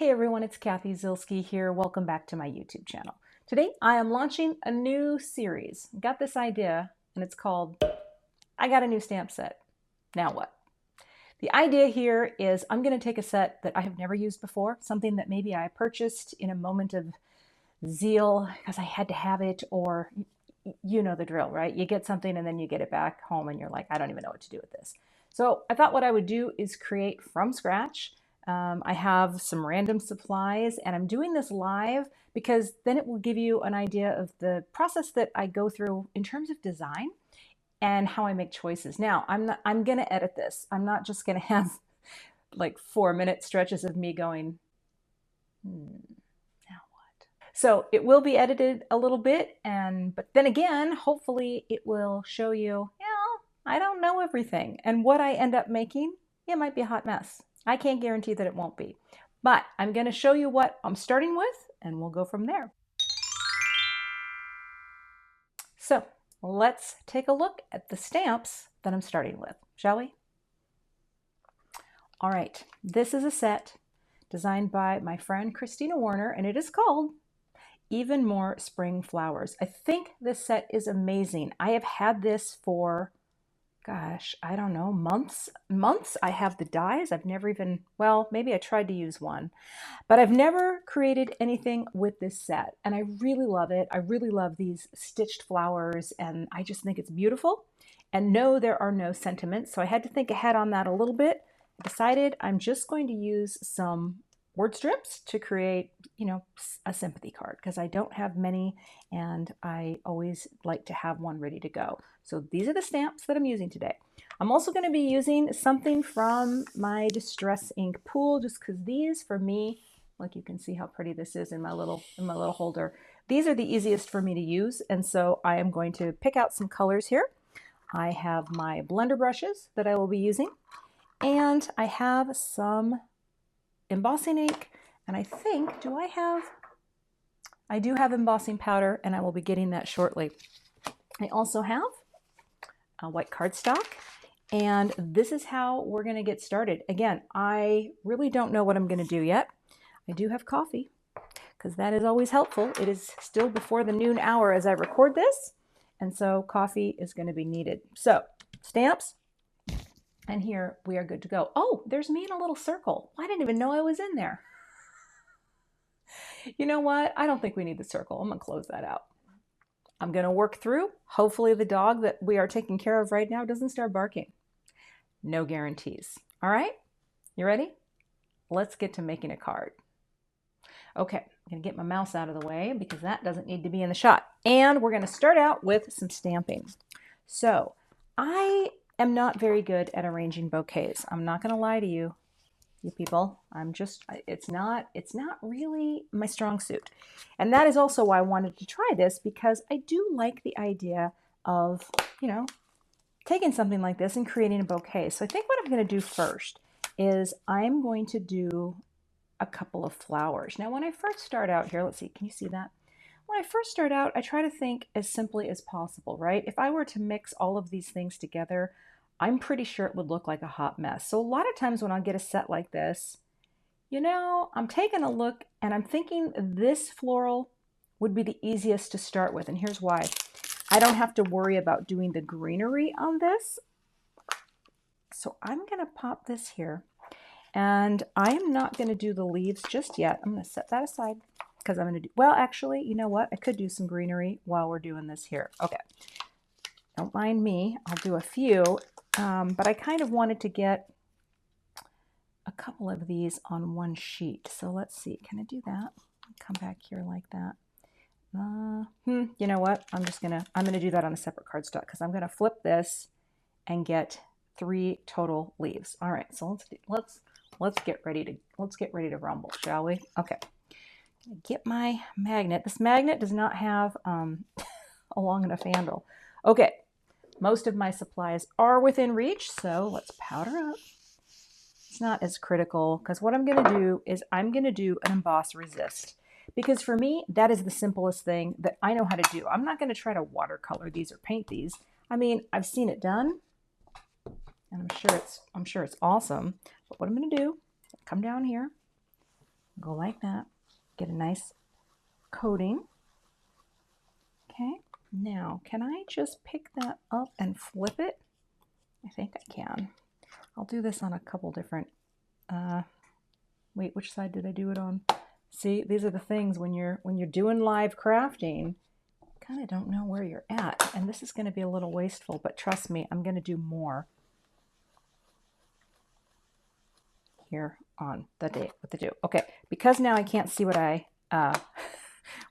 Hey everyone, it's Cathy Zielske here. Welcome back to my YouTube channel. Today I am launching a new series. Got this idea and it's called I Got a New Stamp Set. Now what? The idea here is I'm going to take a set that I have never used before, something that maybe I purchased in a moment of zeal because I had to have it, or you know the drill, right? You get something and then you get it back home and you're like, I don't even know what to do with this. So I thought what I would do is create from scratch. I have some random supplies and I'm doing this live because then it will give you an idea of the process that I go through in terms of design and how I make choices. Now, I'm going to edit this. I'm not just going to have like 4-minute stretches of me going, now what? So it will be edited a little bit, but then again, hopefully it will show you, I don't know everything. And what I end up making, it might be a hot mess. I can't guarantee that it won't be. But I'm going to show you what I'm starting with, and we'll go from there. So let's take a look at the stamps that I'm starting with, shall we? All right, this is a set designed by my friend Christina Warner, and it is called Even More Spring Flowers. I think this set is amazing. I have had this for, gosh, I don't know, months. I have the dies. I've never even, well, maybe I tried to use one, but I've never created anything with this set. And I really love it. I really love these stitched flowers, and I just think it's beautiful. And no, there are no sentiments. So I had to think ahead on that a little bit. I decided I'm just going to use some word strips to create, a sympathy card, because I don't have many and I always like to have one ready to go. So these are the stamps that I'm using today. I'm also going to be using something from my Distress ink pool, just because these, for me, like you can see how pretty this is in my little holder. These are the easiest for me to use, and so I am going to pick out some colors here. I have my blender brushes that I will be using, and I have some embossing ink, and I think, I do have embossing powder, and I will be getting that shortly. I also have a white cardstock, and this is how we're going to get started. Again, I really don't know what I'm going to do yet. I do have coffee, because that is always helpful. It is still before the noon hour as I record this, and so coffee is going to be needed. So, stamps, and here we are good to go. Oh, there's me in a little circle. I didn't even know I was in there. You know what? I don't think we need the circle. I'm going to close that out. I'm going to work through. Hopefully the dog that we are taking care of right now doesn't start barking. No guarantees. All right? You ready? Let's get to making a card. Okay, I'm going to get my mouse out of the way because that doesn't need to be in the shot. And we're going to start out with some stamping. So I am not very good at arranging bouquets. I'm not going to lie to you people. It's not really my strong suit. And that is also why I wanted to try this, because I do like the idea of, taking something like this and creating a bouquet. So I think what I'm going to do first is I'm going to do a couple of flowers. Now, when I first start out here, let's see, can you see that? When I first start out, I try to think as simply as possible, right? If I were to mix all of these things together, I'm pretty sure it would look like a hot mess. So a lot of times when I get a set like this, I'm taking a look and I'm thinking this floral would be the easiest to start with. And here's why. I don't have to worry about doing the greenery on this. So I'm going to pop this here. And I am not going to do the leaves just yet. I'm going to set that aside because I'm going to do, well, actually, you know what? I could do some greenery while we're doing this here. Okay. Don't mind me. I'll do a few. But I kind of wanted to get a couple of these on one sheet. So let's see. Can I do that? Come back here like that. You know what? I'm going to do that on a separate cardstock because I'm going to flip this and get 3 total leaves. All right. So let's get ready to rumble, shall we? Okay. Get my magnet. This magnet does not have a long enough handle. Okay. Most of my supplies are within reach, so let's powder up. It's not as critical because what I'm going to do is I'm going to do an emboss resist, because for me, that is the simplest thing that I know how to do. I'm not going to try to watercolor these or paint these. I mean, I've seen it done, and I'm sure it's awesome. But what I'm going to do, come down here, Go like that. Get a nice coating. Okay, now can I just pick that up and flip it? I think I can. I'll do this on a couple different, wait, which side did I do it on? See, these are the things when you're doing live crafting, kind of don't know where you're at. And this is going to be a little wasteful, but trust me, I'm going to do more here on the day with the do. Okay, because now I can't see what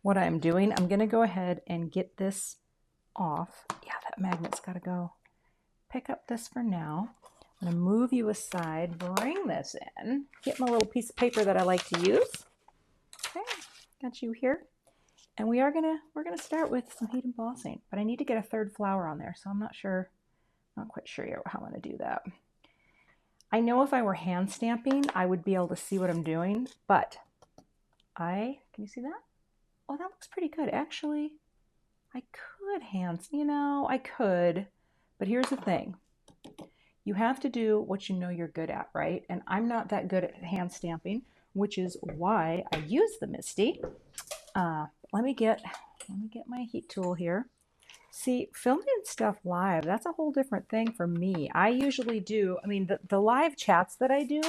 what I'm doing, I'm going to go ahead and get this off. Yeah, that magnet's got to go. Pick up this for now. I'm going to move you aside, bring this in, get my little piece of paper that I like to use. Okay, got you here. And we're gonna start with some heat embossing, but I need to get a third flower on there, so I'm not quite sure yet how I'm gonna do that. I know if I were hand stamping, I would be able to see what I'm doing, but can you see that? Oh, that looks pretty good. Actually, I could I could, but here's the thing. You have to do what you know you're good at, right? And I'm not that good at hand stamping, which is why I use the Misty. Let me get my heat tool here. See, filming stuff live, that's a whole different thing for me. I usually do, I mean, the live chats that I do,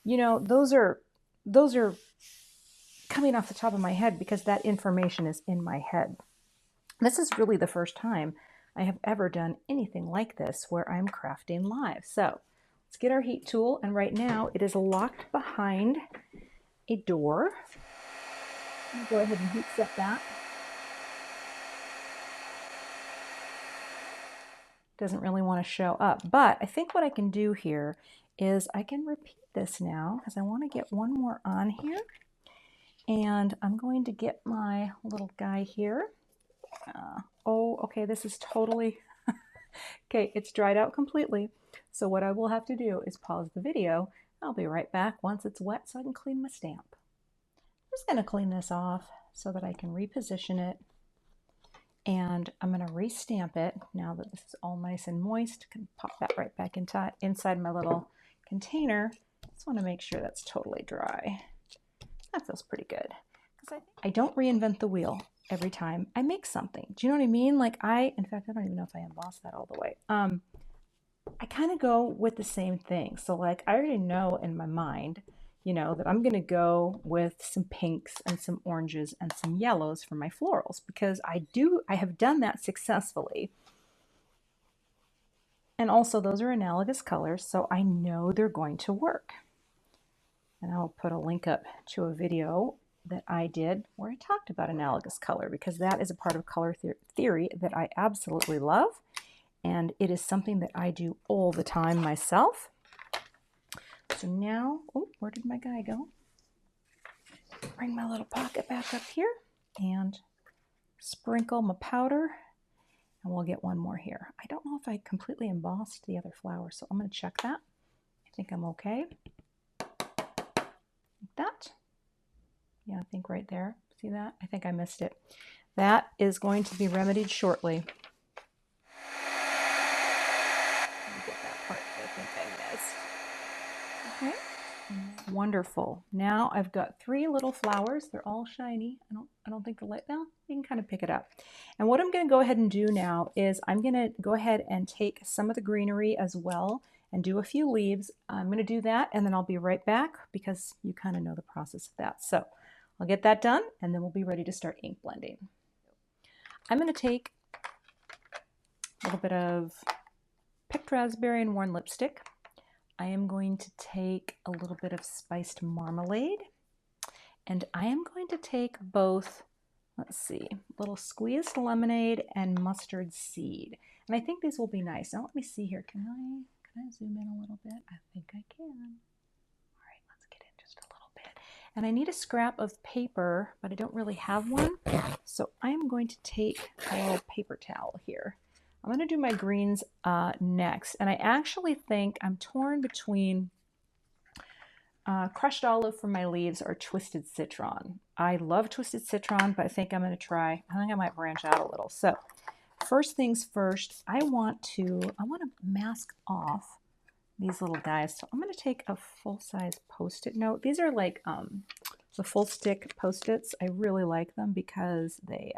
those are coming off the top of my head because that information is in my head. This is really the first time I have ever done anything like this where I'm crafting live. So let's get our heat tool, and right now it is locked behind a door. I'm going to go ahead and heat set that. Doesn't really want to show up, but I think what I can do here is I can repeat this now because I want to get one more on here, and I'm going to get my little guy here. Oh, okay, this is totally okay, it's dried out completely, so what I will have to do is pause the video. I'll be right back once it's wet so I can clean my stamp. I'm just going to clean this off so that I can reposition it. And I'm going to restamp it now that this is all nice and moist. I can pop that right back inside my little container. Just want to make sure that's totally dry. That feels pretty good. I don't reinvent the wheel every time I make something. Do you know what I mean? Like in fact, I don't even know if I embossed that all the way. I kind of go with the same thing. So like I already know in my mind, that I'm going to go with some pinks and some oranges and some yellows for my florals because I have done that successfully. And also those are analogous colors, so I know they're going to work. And I'll put a link up to a video that I did where I talked about analogous color because that is a part of color theory that I absolutely love. And it is something that I do all the time myself. So now, oh, where did my guy go? Bring my little pocket back up here and sprinkle my powder. And we'll get one more here. I don't know if I completely embossed the other flower, so I'm going to check that. I think I'm okay. Like that. Yeah, I think right there. See that? I think I missed it. That is going to be remedied shortly. Okay, wonderful. Now I've got 3 little flowers. They're all shiny. I don't think the light, well, you can kind of pick it up. And what I'm going to go ahead and do now is I'm going to go ahead and take some of the greenery as well and do a few leaves. I'm going to do that and then I'll be right back because you kind of know the process of that. So I'll get that done and then we'll be ready to start ink blending. I'm going to take a little bit of picked raspberry and worn lipstick. I am going to take a little bit of spiced marmalade, and I am going to take both, let's see, little squeezed lemonade and mustard seed. And I think these will be nice. Now let me see here. Can I zoom in a little bit? I think I can. All right, let's get in just a little bit. And I need a scrap of paper, but I don't really have one. So I am going to take a little paper towel here. I'm going to do my greens next, and I actually think I'm torn between crushed olive for my leaves or twisted citron. I love twisted citron, but I think I might branch out a little. So first things first, I want to mask off these little guys. So I'm going to take a full-size Post-it note. These are like the full stick Post-its. I really like them because they,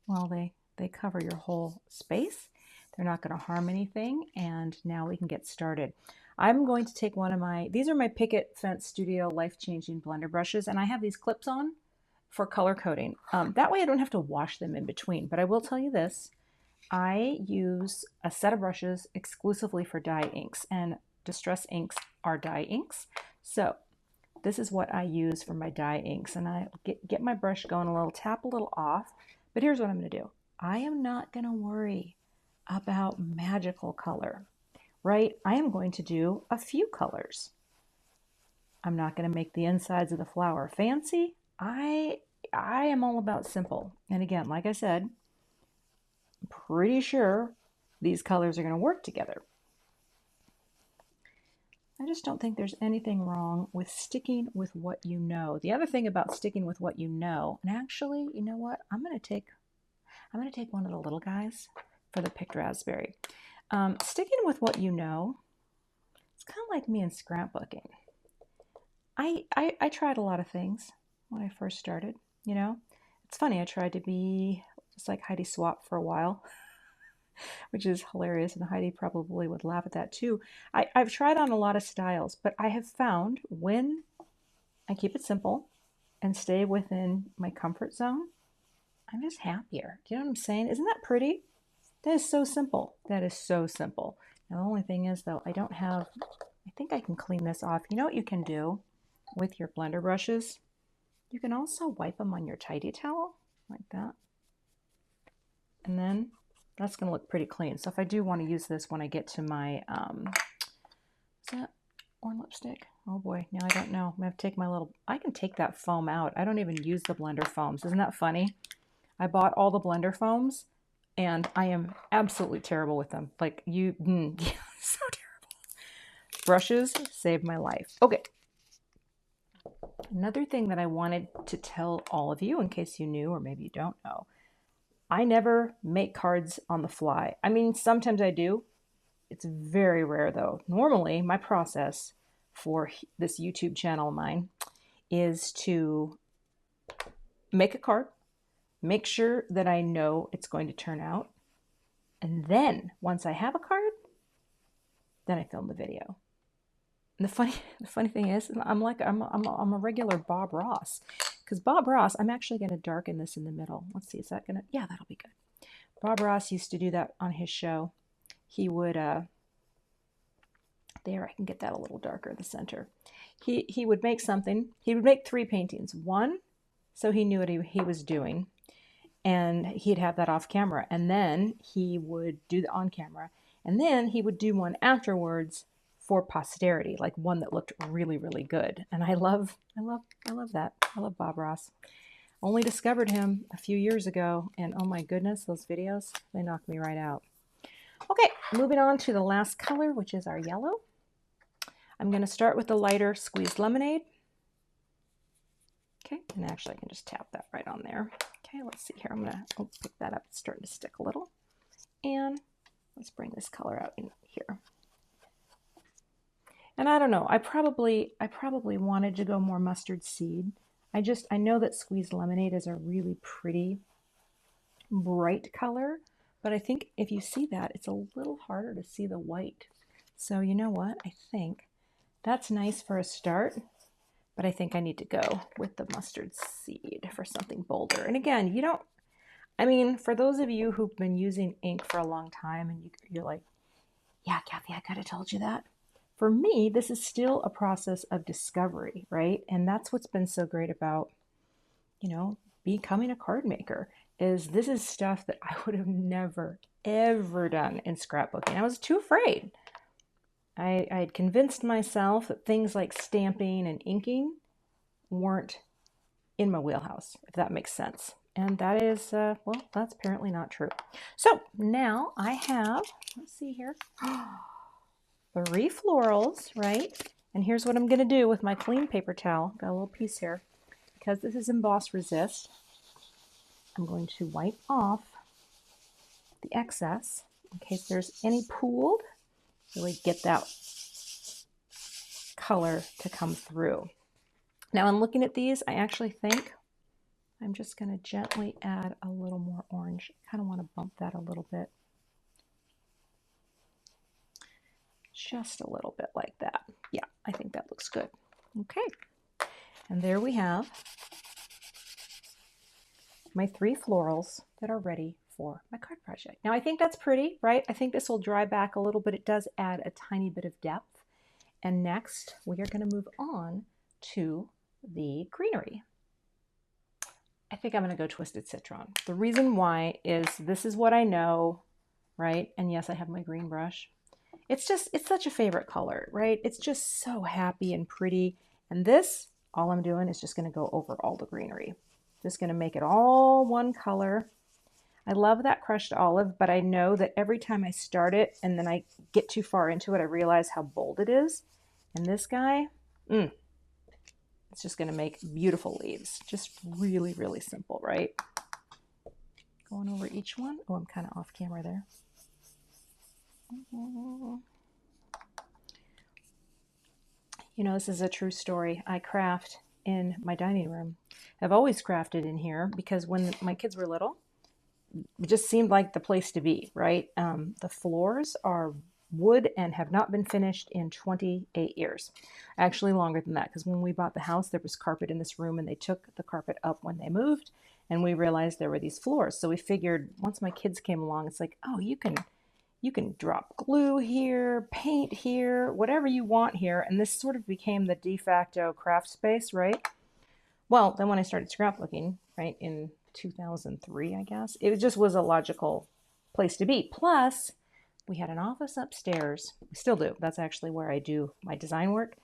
well, they cover your whole space. They're not going to harm anything. And now we can get started. I'm going to take one of these are my Picket Fence Studio Life-Changing Blender brushes, and I have these clips on for color coding. That way I don't have to wash them in between. But I will tell you this, I use a set of brushes exclusively for dye inks, and Distress inks are dye inks. So this is what I use for my dye inks, and I get my brush going a little, tap a little off. But here's what I'm going to do. I am not going to worry about magical color, right? I am going to do a few colors. I'm not going to make the insides of the flower fancy. I am all about simple. And again, like I said, I'm pretty sure these colors are going to work together. I just don't think there's anything wrong with sticking with what you know. The other thing about sticking with what you know, and actually, you know what? I'm going to take one of the little guys for the picked raspberry. Sticking with what you know, it's kind of like me in scrapbooking. I tried a lot of things when I first started, you know. It's funny, I tried to be just like Heidi Swapp for a while, which is hilarious, and Heidi probably would laugh at that too. I've tried on a lot of styles, but I have found when I keep it simple and stay within my comfort zone, I'm just happier. Do you know what I'm saying? Isn't that pretty? That is so simple. That is so simple. Now, the only thing is, though, I think I can clean this off. You know what you can do with your blender brushes? You can also wipe them on your tidy towel, like that. And then that's going to look pretty clean. So if I do want to use this when I get to my, is that orange lipstick? Oh boy, now I don't know. I'm going to take I can take that foam out. I don't even use the blender foams. Isn't that funny? I bought all the blender foams, and I am absolutely terrible with them. Like so terrible. Brushes saved my life. Okay. Another thing that I wanted to tell all of you, in case you knew or maybe you don't know, I never make cards on the fly. I mean, sometimes I do. It's very rare though. Normally, my process for this YouTube channel of mine is to make a card, make sure that I know it's going to turn out, and then once I have a card, then I film the video. And the funny thing is, I'm a regular Bob Ross, because Bob Ross, I'm actually going to darken this in the middle. Let's see, is that gonna? Yeah, that'll be good. Bob Ross used to do that on his show. He would there, I can get that a little darker in the center. He would make something. He would make 3 paintings. One, so he knew what he was doing, and he'd have that off camera, and then he would do the on camera, and then he would do one afterwards for posterity, like one that looked really, really good. And I love that. I love Bob Ross. Only discovered him a few years ago, and oh my goodness, those videos, they knocked me right out. Okay, moving on to the last color, which is our yellow. I'm going to start with the lighter Squeezed Lemonade. Okay, and actually I can just tap that right on there. Okay, let's see here. I'm going to pick that up. It's starting to stick a little. And let's bring this color out in here. And I don't know, I probably wanted to go more mustard seed. I know that Squeezed Lemonade is a really pretty, bright color, but I think if you see that, it's a little harder to see the white. So you know what? I think that's nice for a start, but I think I need to go with the mustard seed for something bolder. And again, I mean, for those of you who've been using ink for a long time and you're like, yeah, Cathy, I could have told you that. For me, this is still a process of discovery, right? And that's what's been so great about, becoming a card maker, is this is stuff that I would have never, ever done in scrapbooking. I was too afraid. I had convinced myself that things like stamping and inking weren't in my wheelhouse, if that makes sense. And that is, well, that's apparently not true. So now I have, let's see here, 3 florals, right? And here's what I'm going to do with my clean paper towel. Got a little piece here. Because this is emboss resist, I'm going to wipe off the excess in case there's any pooled. really get that color to come through. Now, in looking at these, I actually think I'm just going to gently add a little more orange. I kind of want to bump that a little bit. Just a little bit like that. Yeah, I think that looks good. Okay. And there we have my 3 florals that are ready for my card project. Now, I think that's pretty, right? I think this will dry back a little, but it does add a tiny bit of depth. And next, we are going to move on to the greenery. I think I'm going to go Twisted Citron. The reason why is this is what I know, right? And yes, I have my green brush. It's such a favorite color, right? It's just so happy and pretty. And this, all I'm doing is just going to go over all the greenery. Just going to make it all one color. I love that crushed olive, but I know that every time I start it and then I get too far into it, I realize how bold it is. And this guy, it's just going to make beautiful leaves. Just really, really simple, right? Going over each one. Oh, I'm kind of off camera there. You know, this is a true story. I craft in my dining room. I've always crafted in here because when my kids were little, it just seemed like the place to be, right? The floors are wood and have not been finished in 28 years. Actually longer than that, because when we bought the house, there was carpet in this room and they took the carpet up when they moved, and we realized there were these floors. So we figured once my kids came along, it's like, oh, you can drop glue here, paint here, whatever you want here. And this sort of became the de facto craft space, right? Well, then when I started scrapbooking, right, in 2003, I guess, it just was a logical place to be. Plus, we had an office upstairs. We still do. That's actually where I do my design work.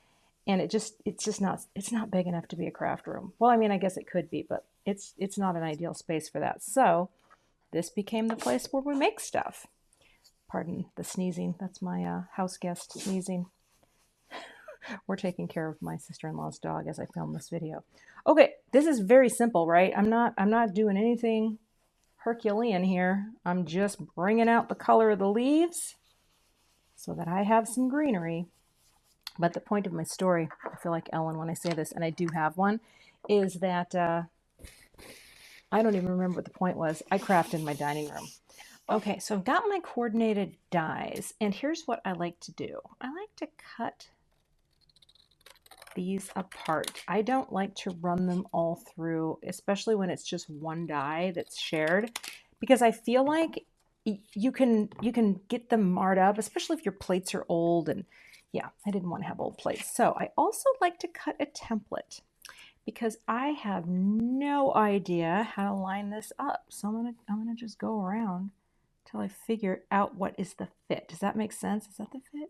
And it's not big enough to be a craft room. Well, I mean, I guess it could be, but it's not an ideal space for that. So this became the place where we make stuff. Pardon the sneezing. That's my house guest sneezing. We're taking care of my sister-in-law's dog as I film this video. Okay, this is very simple, right? I'm not doing anything Herculean here. I'm just bringing out the color of the leaves so that I have some greenery. But the point of my story, I feel like Ellen when I say this, and I do have one, is that I don't even remember what the point was. I craft in my dining room. Okay, so I've got my coordinated dies, and here's what I like to do. I like to cut these apart. I don't like to run them all through, especially when it's just one die that's shared, because I feel like you can get them marred up, especially if your plates are old. And yeah, I didn't want to have old plates. So I also like to cut a template because I have no idea how to line this up. So I'm gonna just go around till I figure out what is the fit. Does that make sense? Is that the fit?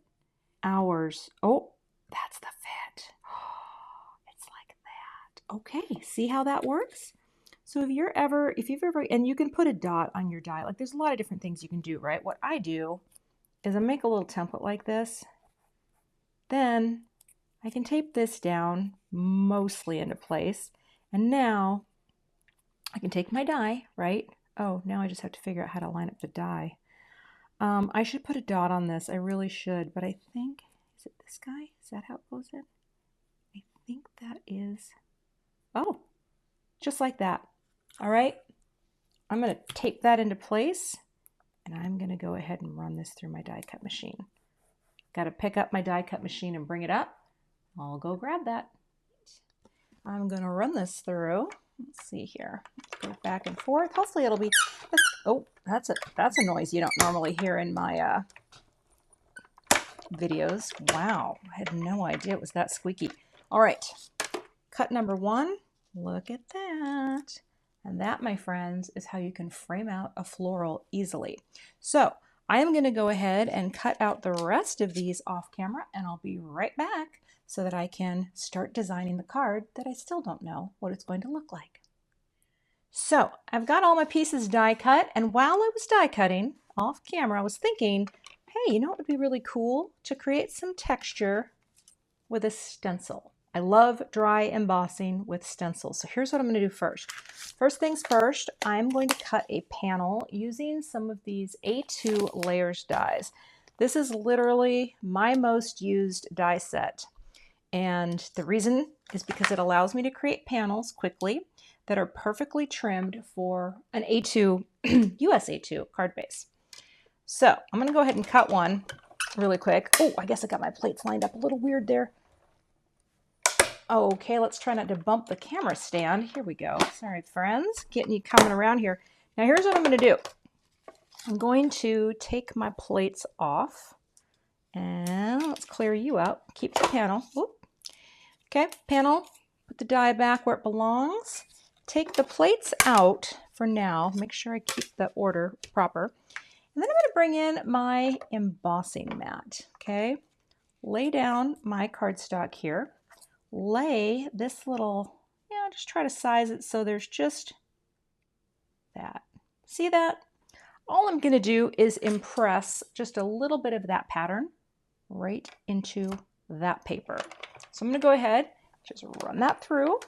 Hours. Oh, that's the fit. It's like that. Okay, see how that works? So if you've ever, and you can put a dot on your die, like there's a lot of different things you can do, right? What I do is I make a little template like this. Then I can tape this down mostly into place. And now I can take my die, right? Oh, now I just have to figure out how to line up the die. I should put a dot on this. I really should, but I think, is it this guy? Is that how it goes in? I think that is, oh, just like that. All right, I'm going to tape that into place, and I'm going to go ahead and run this through my die cut machine. Got to pick up my die cut machine and bring it up. I'll go grab that. I'm going to run this through. Let's see here. Let's go back and forth. Hopefully it'll be, oh, that's a noise you don't normally hear in my videos. Wow, I had no idea it was that squeaky. All right, cut number 1. Look at that. And that, my friends, is how you can frame out a floral easily. So I am going to go ahead and cut out the rest of these off camera, and I'll be right back so that I can start designing the card that I still don't know what it's going to look like. So I've got all my pieces die cut, and while I was die cutting off camera, I was thinking, hey, you know what would be really cool? To create some texture with a stencil. I love dry embossing with stencils. So here's what I'm going to do first. First things first, I'm going to cut a panel using some of these A2 layers dies. This is literally my most used die set. And the reason is because it allows me to create panels quickly that are perfectly trimmed for an A2, US A2 card base. So I'm going to go ahead and cut one really quick. Oh, I guess I got my plates lined up a little weird there. Okay, let's try not to bump the camera stand. Here we go. Sorry, friends. Getting you coming around here. Now here's what I'm going to do. I'm going to take my plates off. And let's clear you out. Keep the panel. Whoop. Okay, panel. Put the die back where it belongs. Take the plates out for now. Make sure I keep the order proper. And then I'm going to bring in my embossing mat. Okay, lay down my cardstock here. Lay this little, just try to size it so there's just that. See that? All I'm going to do is impress just a little bit of that pattern right into that paper. So I'm going to go ahead, just run that through.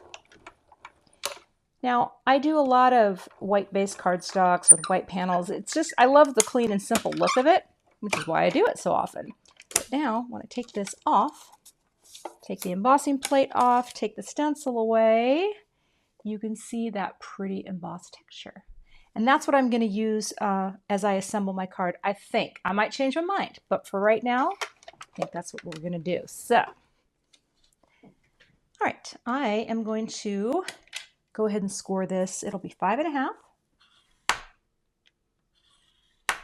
Now, I do a lot of white-based cardstocks with white panels. It's just, I love the clean and simple look of it, which is why I do it so often. But now, when I take this off, take the embossing plate off, take the stencil away, you can see that pretty embossed texture. And that's what I'm going to use as I assemble my card. I think I might change my mind, but for right now, I think that's what we're going to do. So, all right, I am going to go ahead and score this. It'll be 5.5,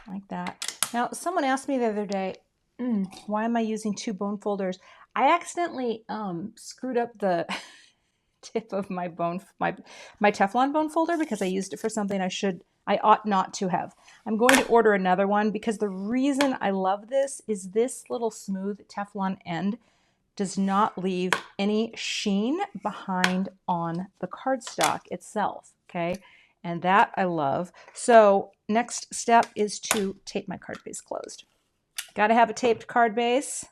like that. Now, someone asked me the other day, why am I using 2 bone folders? I accidentally screwed up the tip of my Teflon bone folder because I used it for something I ought not to have. I'm going to order another one because the reason I love this is this little smooth Teflon end does not leave any sheen behind on the cardstock itself, okay? And that I love. So next step is to tape my card base closed. Got to have a taped card base,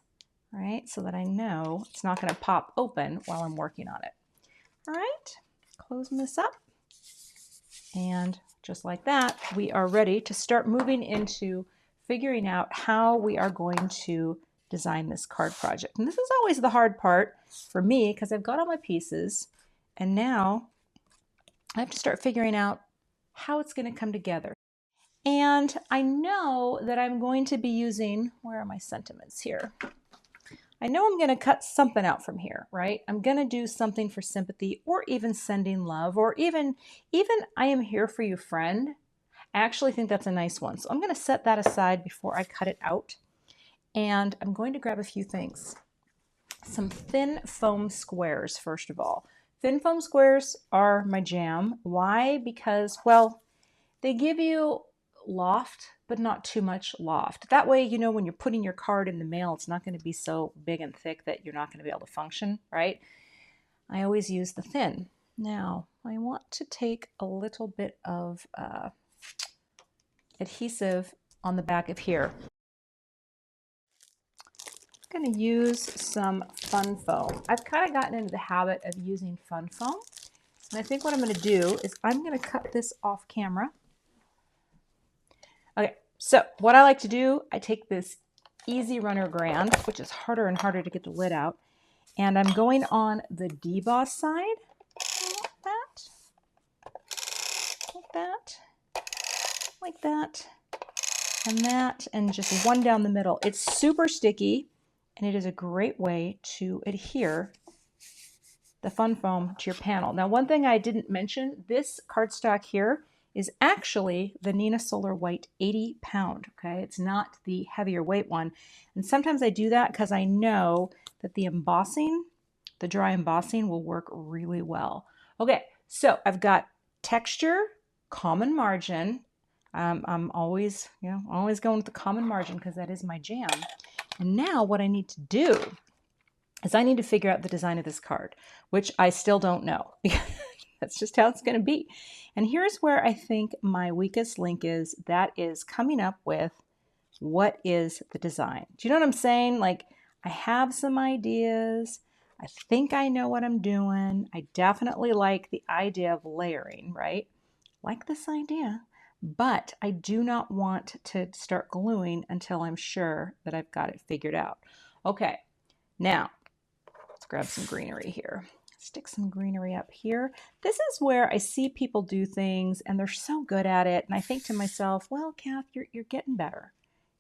right? So that I know it's not going to pop open while I'm working on it. All right, closing this up. And just like that, we are ready to start moving into figuring out how we are going to design this card project. And this is always the hard part for me because I've got all my pieces and now I have to start figuring out how it's going to come together. And I know that I'm going to be using, where are my sentiments here? I know I'm going to cut something out from here, right? I'm going to do something for sympathy or even sending love or even I am here for you, friend. I actually think that's a nice one. So I'm going to set that aside before I cut it out. And I'm going to grab a few things. Some thin foam squares, first of all. Thin foam squares are my jam. Why? Because, well, they give you loft, but not too much loft. That way, when you're putting your card in the mail, it's not going to be so big and thick that you're not going to be able to function, right? I always use the thin. Now, I want to take a little bit of adhesive on the back of here. I'm going to use some fun foam. I've kind of gotten into the habit of using fun foam. And I think what I'm going to do is I'm going to cut this off camera. Okay, so what I like to do, I take this Easy Runner Grand, which is harder and harder to get the lid out, and I'm going on the deboss side, like that, and just one down the middle. It's super sticky, and it is a great way to adhere the fun foam to your panel. Now, one thing I didn't mention, this cardstock here is actually the Nina Solar White 80 pound, okay? It's not the heavier weight one. And sometimes I do that because I know that the embossing, the dry embossing will work really well. Okay, so I've got texture, common margin. I'm always going with the common margin because that is my jam. And now what I need to do is I need to figure out the design of this card, which I still don't know. That's just how it's going to be. And here's where I think my weakest link is. That is coming up with what is the design. Do you know what I'm saying? Like, I have some ideas. I think I know what I'm doing. I definitely like the idea of layering, right? Like this idea. but I do not want to start gluing until I'm sure that I've got it figured out. Okay, now let's grab some greenery here. Stick some greenery up here. This is where I see people do things and they're so good at it. And I think to myself, well, Kath, you're getting better.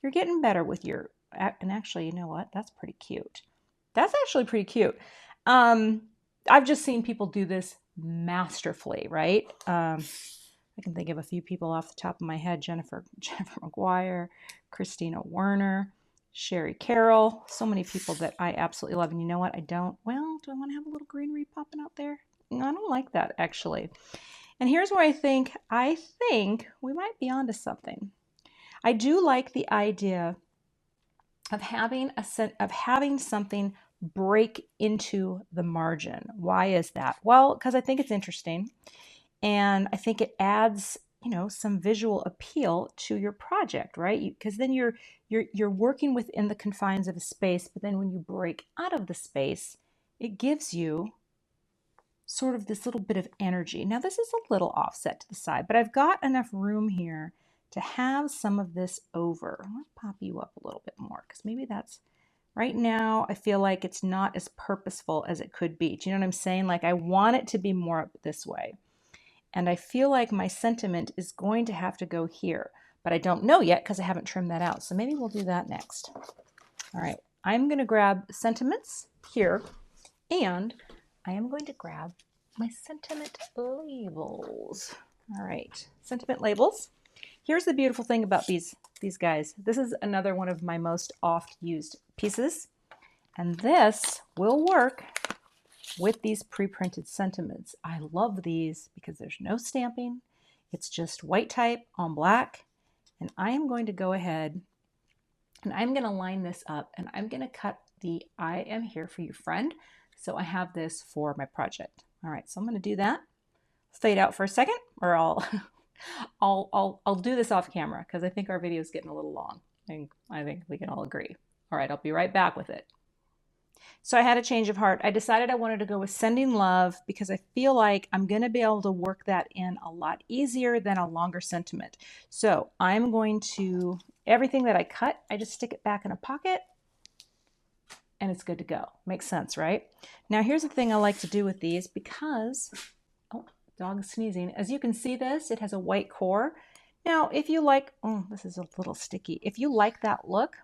You're getting better with your, and actually, you know what? That's pretty cute. That's actually pretty cute. I've just seen people do this masterfully, right? I can think of a few people off the top of my head: Jennifer McGuire, Christina Werner, Sherry Carroll, so many people that I absolutely love. And you know what? Do I want to have a little greenery popping out there? No, I don't like that, actually. And here's where I think we might be onto something. I do like the idea of having something break into the margin. Why is that? Well, because I think it's interesting. And I think it adds, some visual appeal to your project, right? Because then you're working within the confines of a space, but then when you break out of the space, it gives you sort of this little bit of energy. Now, this is a little offset to the side, but I've got enough room here to have some of this over. Let's pop you up a little bit more, because maybe that's, right now, I feel like it's not as purposeful as it could be. Do you know what I'm saying? Like, I want it to be more up this way. And I feel like my sentiment is going to have to go here, but I don't know yet because I haven't trimmed that out. So maybe we'll do that next. All right, I'm going to grab sentiments here, and I am going to grab my sentiment labels. All right, sentiment labels. Here's the beautiful thing about these guys. This is another one of my most oft used pieces, and this will work with these pre-printed sentiments. I love these because there's no stamping. It's just white type on black. And I am going to go ahead and I'm going to line this up, and I'm going to cut the I am here for you friend. So I have this for my project. All right, so I'm going to do that. Fade out for a second, or I'll do this off camera because I think our video is getting a little long. I think we can all agree. All right, I'll be right back with it. So I had a change of heart. I decided I wanted to go with sending love because I feel like I'm going to be able to work that in a lot easier than a longer sentiment. So I'm going to, everything that I cut, I just stick it back in a pocket and it's good to go. Makes sense, right? Now here's the thing I like to do with these because, oh, dog is sneezing. As you can see this, it has a white core. Now, if you like, oh, this is a little sticky. If you like that look,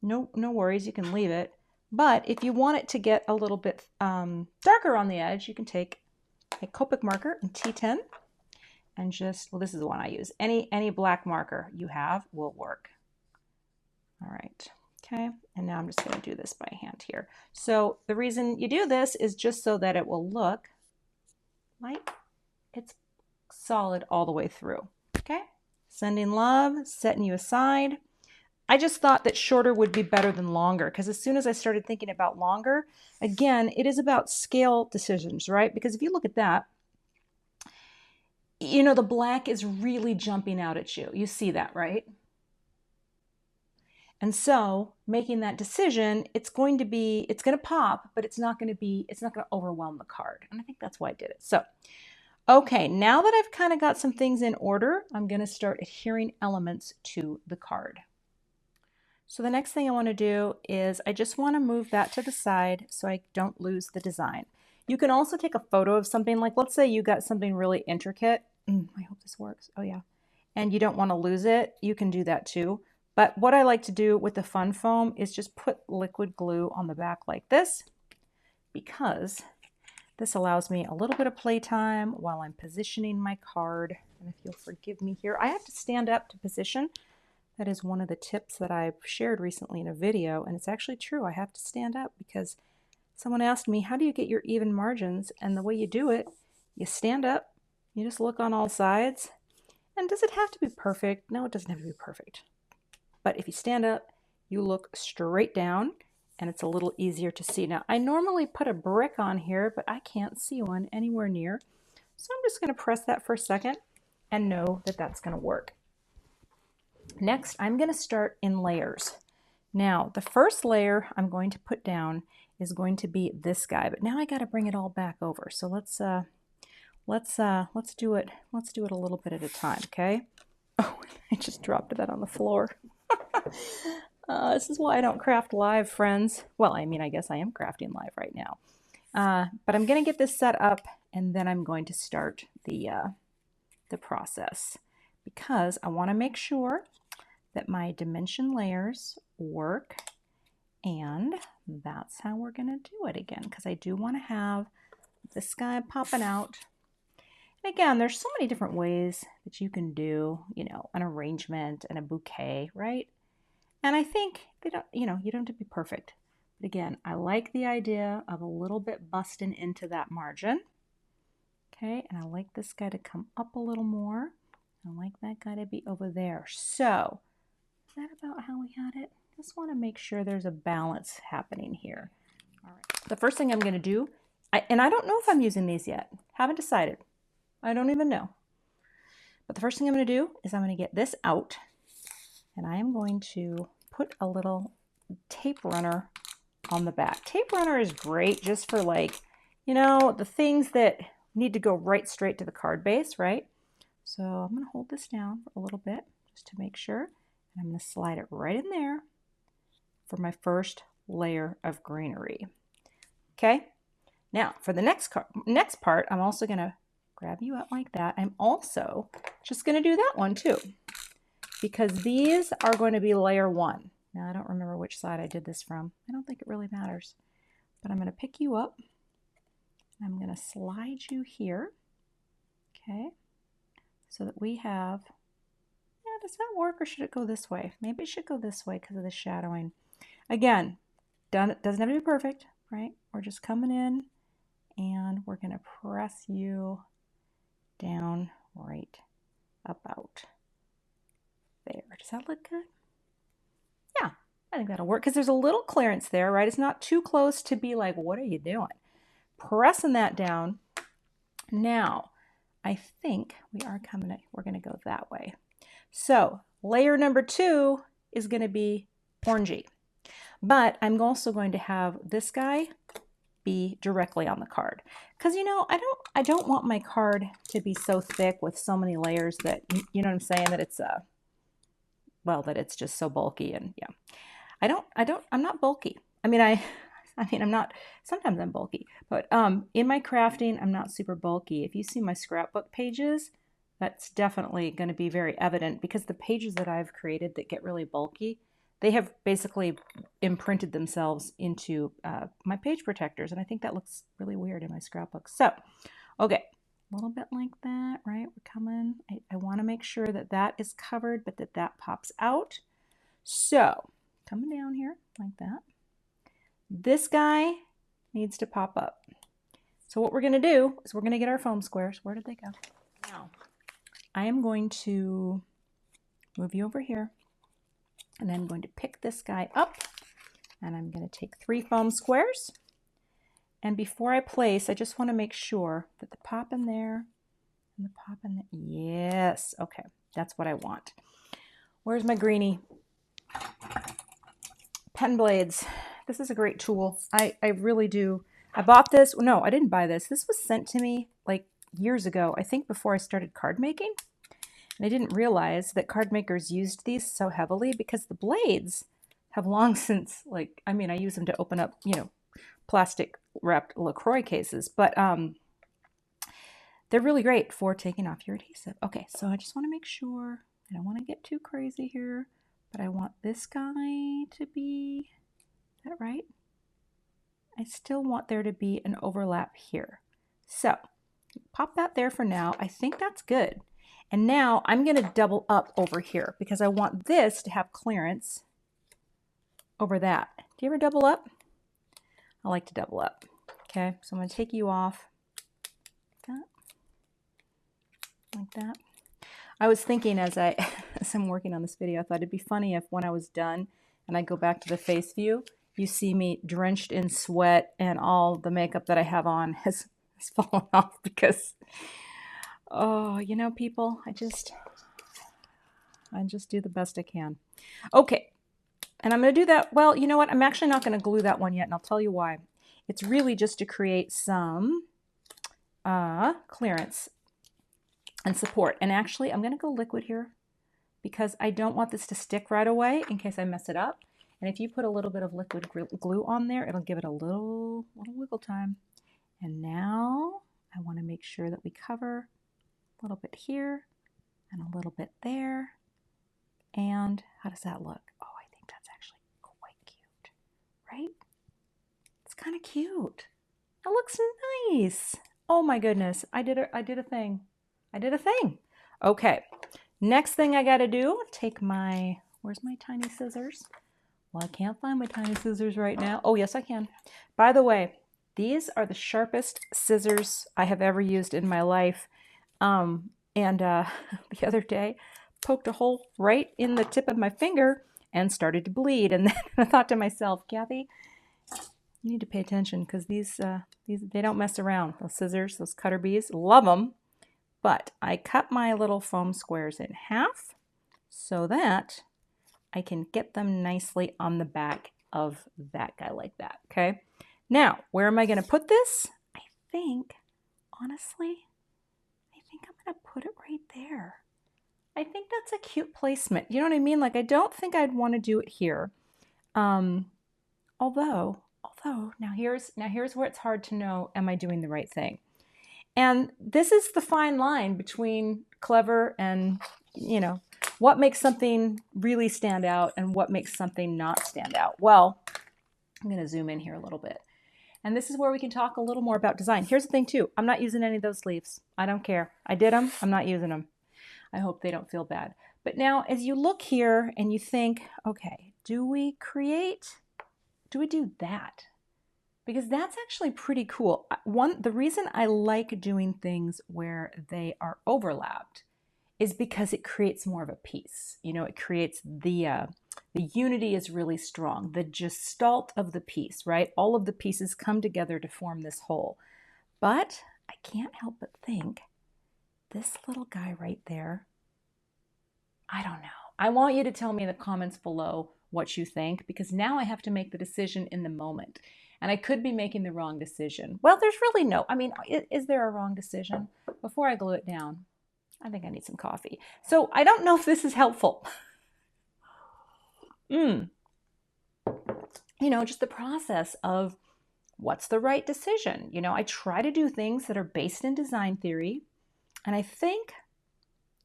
no worries, you can leave it. But if you want it to get a little bit darker on the edge, you can take a Copic marker and T10 and just, well, this is the one I use. Any black marker you have will work. All right, okay. And now I'm just going to do this by hand here. So the reason you do this is just so that it will look like it's solid all the way through, okay? Sending love, setting you aside. I just thought that shorter would be better than longer, because as soon as I started thinking about longer, again, it is about scale decisions, right? Because if you look at that, the black is really jumping out at you. You see that, right? And so making that decision, it's going to pop, but it's not going to overwhelm the card. And I think that's why I did it. So, okay, now that I've kind of got some things in order, I'm going to start adhering elements to the card. So the next thing I want to do is I just want to move that to the side so I don't lose the design. You can also take a photo of something, like let's say you got something really intricate. I hope this works. Oh yeah. And you don't want to lose it. You can do that too. But what I like to do with the fun foam is just put liquid glue on the back like this, because this allows me a little bit of playtime while I'm positioning my card. And if you'll forgive me here, I have to stand up to position. That is one of the tips that I've shared recently in a video, and it's actually true. I have to stand up because someone asked me, how do you get your even margins? And the way you do it, you stand up, you just look on all sides. And does it have to be perfect? No, it doesn't have to be perfect. But if you stand up, you look straight down, and it's a little easier to see. Now, I normally put a brick on here, but I can't see one anywhere near. So I'm just going to press that for a second and know that that's going to work. Next, I'm going to start in layers. Now, the first layer I'm going to put down is going to be this guy, but now I got to bring it all back over. So let's do it a little bit at a time, okay? Oh, I just dropped that on the floor. This is why I don't craft live, friends. Well, I mean, I guess I am crafting live right now. But I'm going to get this set up, and then I'm going to start the process because I want to make sure that my dimension layers work, and that's how we're going to do it again, because I do want to have this guy popping out. And again, there's so many different ways that you can do, you know, an arrangement and a bouquet, right? And I think they don't, you know, you don't have to be perfect. But again, I like the idea of a little bit busting into that margin. Okay, and I like this guy to come up a little more. I like that guy to be over there. So, is that about how we had it? Just want to make sure there's a balance happening here. All right. The first thing I'm going to do, and I don't know if I'm using these yet. Haven't decided. I don't even know. But the first thing I'm going to do is I'm going to get this out, and I am going to put a little tape runner on the back. Tape runner is great just for, like, you know, the things that need to go right straight to the card base, right? So I'm going to hold this down for a little bit just to make sure. And I'm going to slide it right in there for my first layer of greenery. Okay, now for the next part, I'm also going to grab you up like that. I'm also just going to do that one too, because these are going to be layer one. Now I don't remember which side I did this from. I don't think it really matters, but I'm going to pick you up. I'm going to slide you here, okay, so that we have, yeah, does that work, or should it go this way? Maybe it should go this way because of the shadowing. Again, doesn't have to be perfect, right? We're just coming in and we're going to press you down right about there. Does that look good? Yeah, I think that'll work because there's a little clearance there, right? It's not too close to be like, what are you doing? Pressing that down. Now, I think we're going to go that way. So layer number 2 is going to be orangey, but I'm also going to have this guy be directly on the card, because, you know, I don't want my card to be so thick with so many layers that, you know what I'm saying, that it's well, that it's just so bulky. And yeah, I'm not bulky. I mean, I'm not, sometimes I'm bulky, but in my crafting, I'm not super bulky. If you see my scrapbook pages, that's definitely going to be very evident, because the pages that I've created that get really bulky, they have basically imprinted themselves into my page protectors, and I think that looks really weird in my scrapbook. So, okay, a little bit like that, right? We're coming. I want to make sure that that is covered, but that pops out. So, coming down here like that. This guy needs to pop up. So what we're going to do is we're going to get our foam squares. Where did they go? Now, I am going to move you over here, and I'm going to pick this guy up, and I'm going to take 3 foam squares. And before I place, I just want to make sure that the pop in there and the pop in there. Yes, okay, that's what I want. Where's my greenie? Pen blades. This is a great tool. I really do. I bought this. No, I didn't buy this. This was sent to me like years ago, I think before I started card making. And I didn't realize that card makers used these so heavily, because the blades have long since, like, I mean, I use them to open up, you know, plastic wrapped LaCroix cases, but they're really great for taking off your adhesive. Okay, so I just want to make sure, I don't want to get too crazy here, but I want this guy to be, is that right? I still want there to be an overlap here. So pop that there for now. I think that's good. And now I'm going to double up over here, because I want this to have clearance over that. Do you ever double up? I like to double up. Okay, so I'm going to take you off like that. I was thinking as I'm working on this video, I thought it'd be funny if when I was done and I go back to the face view, you see me drenched in sweat and all the makeup that I have on has fallen off, because, oh, you know, people, I just do the best I can. Okay, and I'm going to do that. Well, you know what? I'm actually not going to glue that one yet, and I'll tell you why. It's really just to create some clearance and support. And actually, I'm going to go liquid here. because I don't want this to stick right away in case I mess it up. And if you put a little bit of liquid glue on there, it'll give it a little wiggle time. And now I want to make sure that we cover a little bit here and a little bit there. And how does that look? Oh, I think that's actually quite cute, right? It's kind of cute. It looks nice. Oh my goodness, I did a thing. I did a thing. Okay, next thing I gotta do, take my, where's my tiny scissors? Well, I can't find my tiny scissors right now. Oh, yes, I can. By the way, these are the sharpest scissors I have ever used in my life. The other day, poked a hole right in the tip of my finger and started to bleed. And then I thought to myself, Kathy, you need to pay attention because these they don't mess around. Those scissors, those cutter bees, love them. But I cut my little foam squares in half so that I can get them nicely on the back of that guy like that, okay? Now, where am I going to put this? I think, honestly, I think I'm going to put it right there. I think that's a cute placement. You know what I mean? Like, I don't think I'd want to do it here. Although, now here's where it's hard to know, am I doing the right thing? And this is the fine line between clever and, you know, what makes something really stand out and what makes something not stand out. Well, I'm going to zoom in here a little bit. And this is where we can talk a little more about design. Here's the thing too. I'm not using any of those leaves. I don't care. I did them. I'm not using them. I hope they don't feel bad. But now as you look here and you think, okay, do we do that? Because that's actually pretty cool. The reason I like doing things where they are overlapped is because it creates more of a piece. You know, it creates the unity is really strong. The gestalt of the piece, right? All of the pieces come together to form this whole. But I can't help but think this little guy right there, I don't know. I want you to tell me in the comments below what you think, because now I have to make the decision in the moment. And I could be making the wrong decision. Well, there's really no, I mean, is there a wrong decision? Before I glue it down, I think I need some coffee. So I don't know if this is helpful. You know, just the process of what's the right decision. You know, I try to do things that are based in design theory. And I think,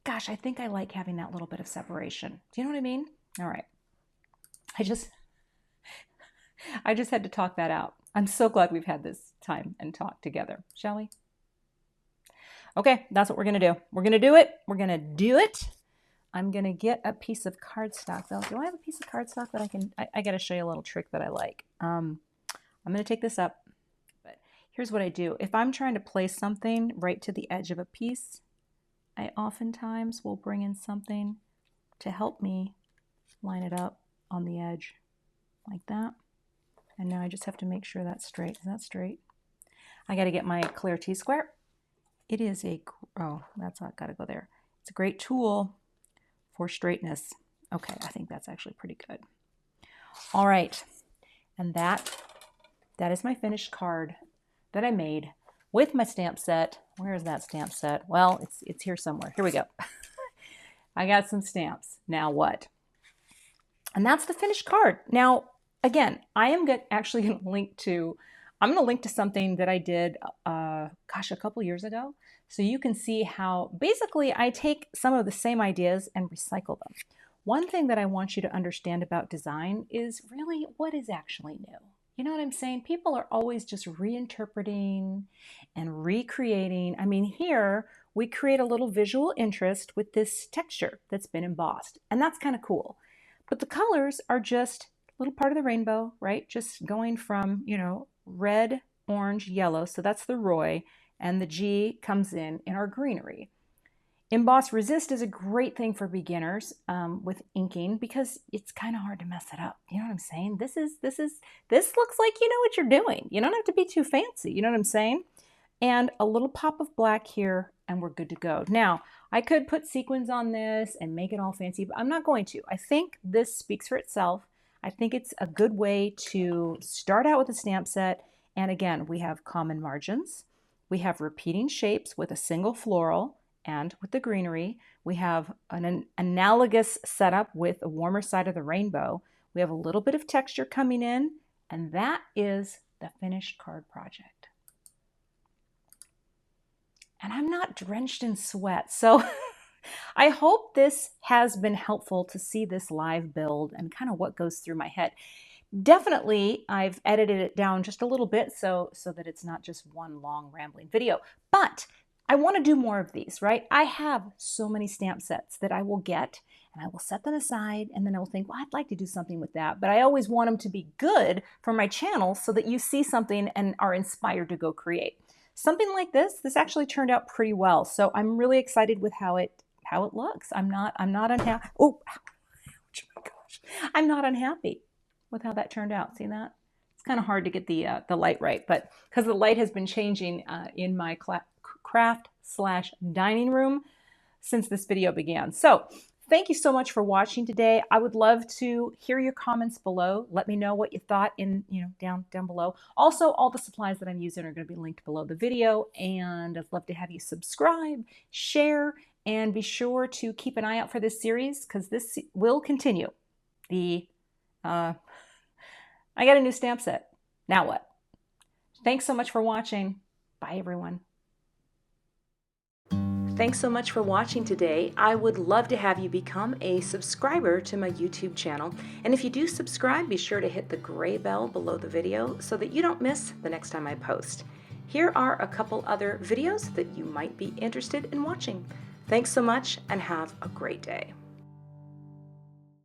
gosh, I think I like having that little bit of separation. Do you know what I mean? All right. I just had to talk that out. I'm so glad we've had this time and talk together, shall we? Okay, that's what we're going to do. We're going to do it. We're going to do it. I'm going to get a piece of cardstock. Though, do I have a piece of cardstock that I can, I got to show you a little trick that I like. I'm going to take this up. But here's what I do. If I'm trying to place something right to the edge of a piece, I oftentimes will bring in something to help me line it up on the edge like that. And now I just have to make sure that's straight. Is that straight? I got to get my clear T-square. It is oh, that's not got to go there. It's a great tool for straightness. Okay, I think that's actually pretty good. All right, and that is my finished card that I made with my stamp set. Where is that stamp set? Well, it's here somewhere. Here we go. I got some stamps. Now what? And that's the finished card. Now, again, I am actually going to link to, I'm going to link to something that I did, gosh, a couple years ago. So you can see how basically I take some of the same ideas and recycle them. One thing that I want you to understand about design is really what is actually new. You know what I'm saying? People are always just reinterpreting and recreating. I mean, here we create a little visual interest with this texture that's been embossed, and that's kind of cool. But the colors are just a little part of the rainbow, right? Just going from, you know, red, orange, yellow. So that's the Roy, and the G comes in our greenery. Emboss Resist is a great thing for beginners with inking because it's kind of hard to mess it up. You know what I'm saying? This looks like you know what you're doing. You don't have to be too fancy. You know what I'm saying? And a little pop of black here, and we're good to go. Now, I could put sequins on this and make it all fancy, but I'm not going to. I think this speaks for itself. I think it's a good way to start out with a stamp set. And again, we have common margins. We have repeating shapes with a single floral and with the greenery. We have an analogous setup with a warmer side of the rainbow. We have a little bit of texture coming in, and that is the finished card project. And I'm not drenched in sweat, so I hope this has been helpful to see this live build and kind of what goes through my head. Definitely, I've edited it down just a little bit so that it's not just one long rambling video, but I want to do more of these, right? I have so many stamp sets that I will get and I will set them aside, and then I will think, well, I'd like to do something with that, but I always want them to be good for my channel so that you see something and are inspired to go create. Something like this actually turned out pretty well, so I'm really excited with how it looks. I'm not unhappy. Oh, ouch, my gosh. I'm not unhappy with how that turned out. See that? It's kind of hard to get the light right, but because the light has been changing in my craft/dining room since this video began. So thank you so much for watching today. I would love to hear your comments below. Let me know what you thought in, down below. Also, all the supplies that I'm using are going to be linked below the video, and I'd love to have you subscribe, share, and be sure to keep an eye out for this series because this will continue. I got a new stamp set. Now what? Thanks so much for watching. Bye, everyone. Thanks so much for watching today. I would love to have you become a subscriber to my YouTube channel. And if you do subscribe, be sure to hit the gray bell below the video so that you don't miss the next time I post. Here are a couple other videos that you might be interested in watching. Thanks so much and have a great day.